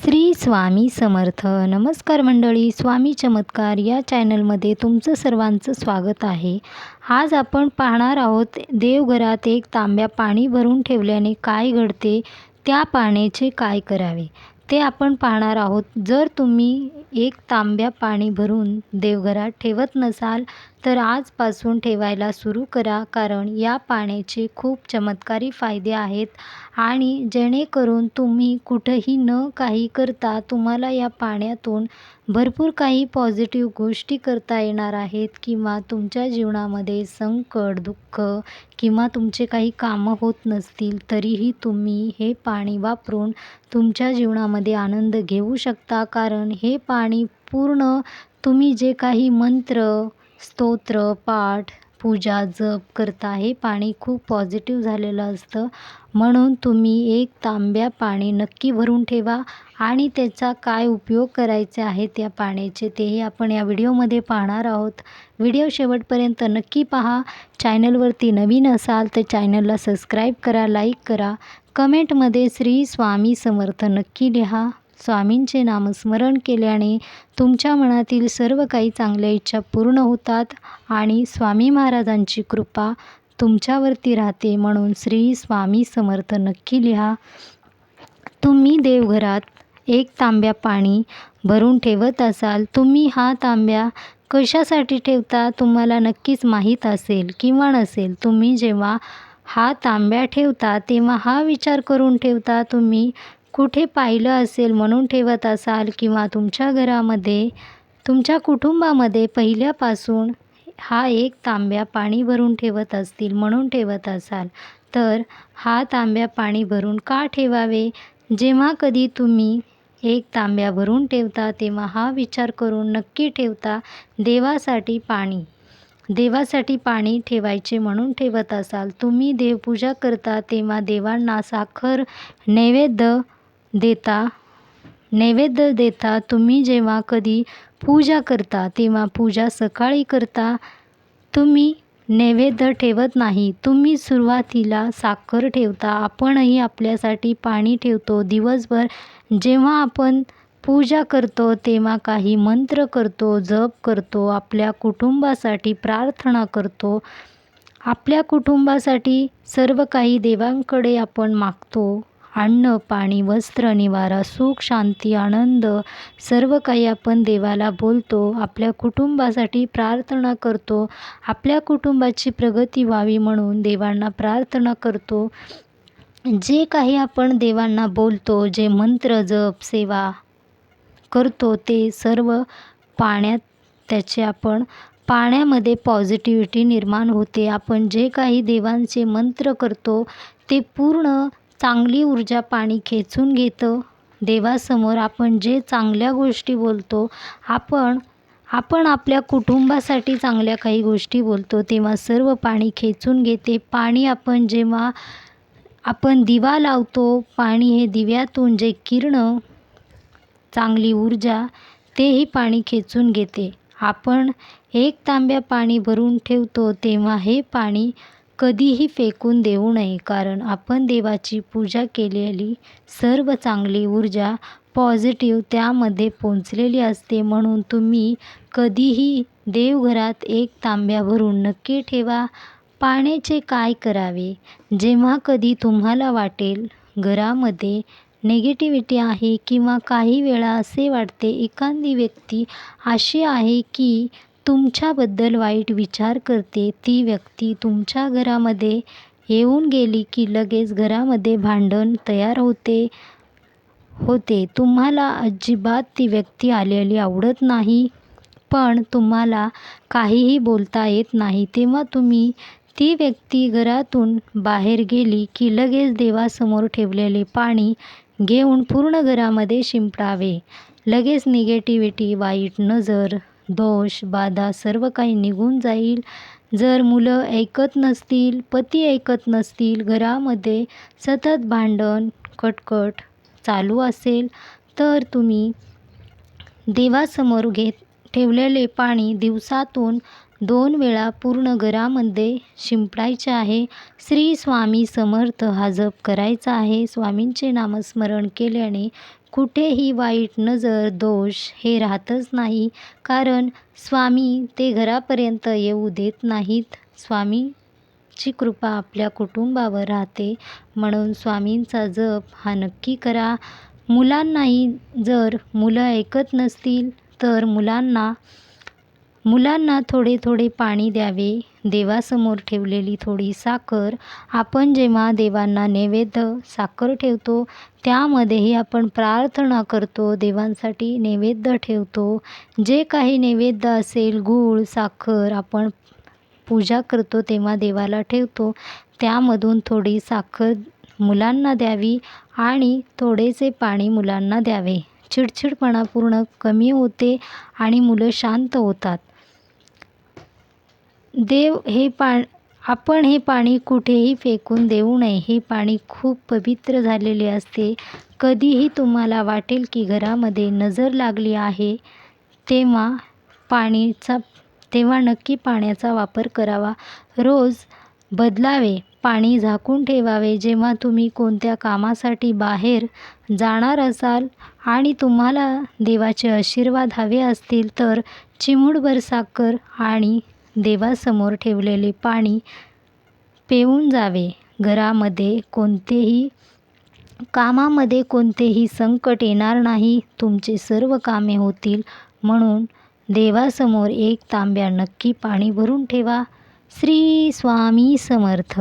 श्री स्वामी समर्थ. नमस्कार मंडळी, स्वामी चमत्कार या चॅनलमध्ये तुमचं सर्वांचं स्वागत आहे. आज आपण पाहणार आहोत देवघरात एक तांब्या पाणी भरून ठेवल्याने काय घडते, त्या पाण्याचे काय करावे ते आपण पाहणार आहोत. जर तुम्ही एक तांब्या पाणी भरून देवघरात ठेवत नसाल तर आजपासून ठेवायला सुरू करा, कारण या पाण्याचे खूप चमत्कारी फायदे आहेत आणि जेणेकरून तुम्ही कुठंही न काही करता तुम्हाला या पाण्यातून भरपूर काही पॉझिटिव्ह गोष्टी करता येणार आहेत, किंवा तुमच्या जीवनामध्ये संकट, दुःख किंवा तुमचे काही कामं होत नसतील तरीही तुम्ही हे पाणी वापरून तुमच्या जीवनामध्ये आनंद घेऊ शकता. कारण हे पाणी पूर्ण तुम्ही जे काही मंत्र, स्तोत्र, पाठ, पूजा, जप करता हे पाणी खूप पॉझिटिव्ह झालेलं असतं. म्हणून तुम्ही एक तांब्या पाणी नक्की भरून ठेवा आणि त्याचा काय उपयोग करायचे आहे त्या पाण्याचे तेही आपण या व्हिडिओमध्ये पाहणार आहोत. व्हिडिओ शेवटपर्यंत नक्की पहा. चॅनलवरती नवीन असाल तर चॅनलला सबस्क्राईब करा, लाईक करा, कमेंटमध्ये श्री स्वामी समर्थ नक्की लिहा. स्वामींचे नामस्मरण केल्याने तुमच्या मनातील सर्व काही चांगल्या इच्छा पूर्ण होतात आणि स्वामी महाराजांची कृपा तुमच्यावरती राहते. म्हणून श्री स्वामी समर्थ नक्की लिहा. तुम्ही देवघरात एक तांब्या पाणी भरून ठेवत असाल, तुम्ही हा तांब्या कशासाठी ठेवता तुम्हाला नक्कीच माहीत असेल किंवा नसेल. तुम्ही जेव्हा हा तांब्या ठेवता तेव्हा हा विचार करून ठेवता, तुम्ही कुठे पाहिलं असेल म्हणून ठेवत असाल, किंवा तुमच्या घरामध्ये, तुमच्या कुटुंबामध्ये पहिल्यापासून हा एक तांब्या पाणी भरून ठेवत असतील म्हणून ठेवत असाल. तर हा तांब्या पाणी भरून का ठेवावे? जेव्हा कधी तुम्ही एक तांब्या भरून ठेवता तेव्हा हा विचार करून नक्की ठेवता, देवासाठी पाणी ठेवायचे म्हणून ठेवत असाल. तुम्ही देवपूजा करता तेव्हा देवांना साखर नैवेद्य देता. तुम्ही जेव्हा कधी पूजा करता तेव्हा पूजा सकाळी करता, तुम्ही नैवेद्य ठेवत नाही. तुम्ही सुरुवातीला साखर ठेवता. आपणही आपल्यासाठी पाणी ठेवतो. दिवसभर जेव्हा आपण पूजा करतो तेव्हा काही मंत्र करतो, जप करतो, आपल्या कुटुंबासाठी प्रार्थना करतो. आपल्या कुटुंबासाठी सर्व काही देवांकडे आपण मागतो. अन्न, पाणी, वस्त्र, निवारा, सुख, शांती, आनंद सर्व काही आपण देवाला बोलतो. आपल्या कुटुंबासाठी प्रार्थना करतो. आपल्या कुटुंबाची प्रगती व्हावी म्हणून देवांना प्रार्थना करतो. जे काही आपण देवांना बोलतो, जे मंत्र, जप, सेवा करतो ते सर्व पाण्यामध्ये पॉझिटिव्हिटी निर्माण होते. आपण जे काही देवांचे मंत्र करतो ते पूर्ण चांगली ऊर्जा पाणी खेचून घेतं. देवासमोर आपण जे चांगल्या गोष्टी बोलतो, आपण आपल्या कुटुंबासाठी चांगल्या काही गोष्टी बोलतो तेव्हा सर्व पाणी खेचून घेते. पाणी जेव्हा आपण दिवा लावतो, पाणी हे दिव्यातून जे किरणं, चांगली ऊर्जा तेही पाणी खेचून घेते. आपण एक तांब्या पाणी भरून ठेवतो तेव्हा हे पाणी कधीही फेकून देऊ नये, कारण आपण देवाची पूजा केलेली सर्व चांगली ऊर्जा पॉझिटिव्ह त्यामध्ये पोचलेली असते. म्हणून तुम्ही कधीही देवघरात एक तांब्या भरून नक्की ठेवा. पाण्याचे काय करावे? जेव्हा कधी तुम्हाला वाटेल घरामध्ये निगेटिव्हिटी आहे, किंवा काही वेळा असे वाटते एखादी व्यक्ती अशी आहे की तुमच्याबद्दल वाईट विचार करते, ती व्यक्ती तुमच्या घरामध्ये येऊन गेली की लगेच घरामध्ये भांडण तयार होते. तुम्हाला अजिबात ती व्यक्ती आलेली आवडत नाही, पण तुम्हाला काहीही बोलता येत नाही. तेव्हा तुम्ही ती व्यक्ती घरातून बाहेर गेली की लगेच देवासमोर ठेवलेले पाणी घेऊन पूर्ण घरामध्ये शिंपडावे. लगेच निगेटिव्हिटी, वाईट नजर, दोष, बाधा सर्व काही निघून जाईल. जर मुलं ऐकत नसतील, पती ऐकत नसतील, घरामध्ये सतत भांडण, कटकट चालू असेल, तर तुम्ही देवासमोर ठेवलेले पाणी दिवसातून 2 वेळा पूर्ण घरामध्ये शिंपडायचे आहे. श्री स्वामी समर्थ हा जप करायचा आहे. स्वामींचे नामस्मरण केल्याने कुठेही वाईट नजर, दोष हे राहतच नाही. कारण स्वामी ते घरापर्यंत येऊ देत नाहीत. स्वामींची कृपा आपल्या कुटुंबावर राहते. म्हणून स्वामींचा जप हा नक्की करा. मुलांनाही जर मुलं ऐकत नसतील तर मुलांना थोडे थोडे पाणी द्यावे. देवासमोर ठेवलेली थोडी साखर, आपण जेव्हा देवांना नैवेद्य साखर ठेवतो त्यामध्येही आपण प्रार्थना करतो, देवांसाठी नैवेद्य ठेवतो. जे काही नैवेद्य असेल, गूळ साखर आपण पूजा करतो तेव्हा देवाला ठेवतो, त्यामधून थोडी साखर मुलांना द्यावी आणि थोडेसे पाणी मुलांना द्यावे. चिडचिडपणा पूर्ण कमी होते आणि मुलं शांत होतात. आपण हे पाणी कुठेही फेकून देऊ नये. हे पाणी खूप पवित्र झालेले असते. कधीही तुम्हाला वाटेल की घरामध्ये नजर लागली आहे तेव्हा नक्की पाण्याचा वापर करावा. रोज बदलावे. पाणी झाकून ठेवावे. जेव्हा तुम्ही कोणत्या कामासाठी बाहेर जाणार असाल आणि तुम्हाला देवाचे आशीर्वाद हवे असतील तर चिमूटभर साखर आणि देवासमोर ठेवलेले पाणी पिऊन जावे. कामामध्ये कोणतेही संकट येणार नाही. तुमचे सर्व कामे होतील. म्हणून देवासमोर 1 तांब्या नक्की पाणी भरून ठेवा. श्री स्वामी समर्थ.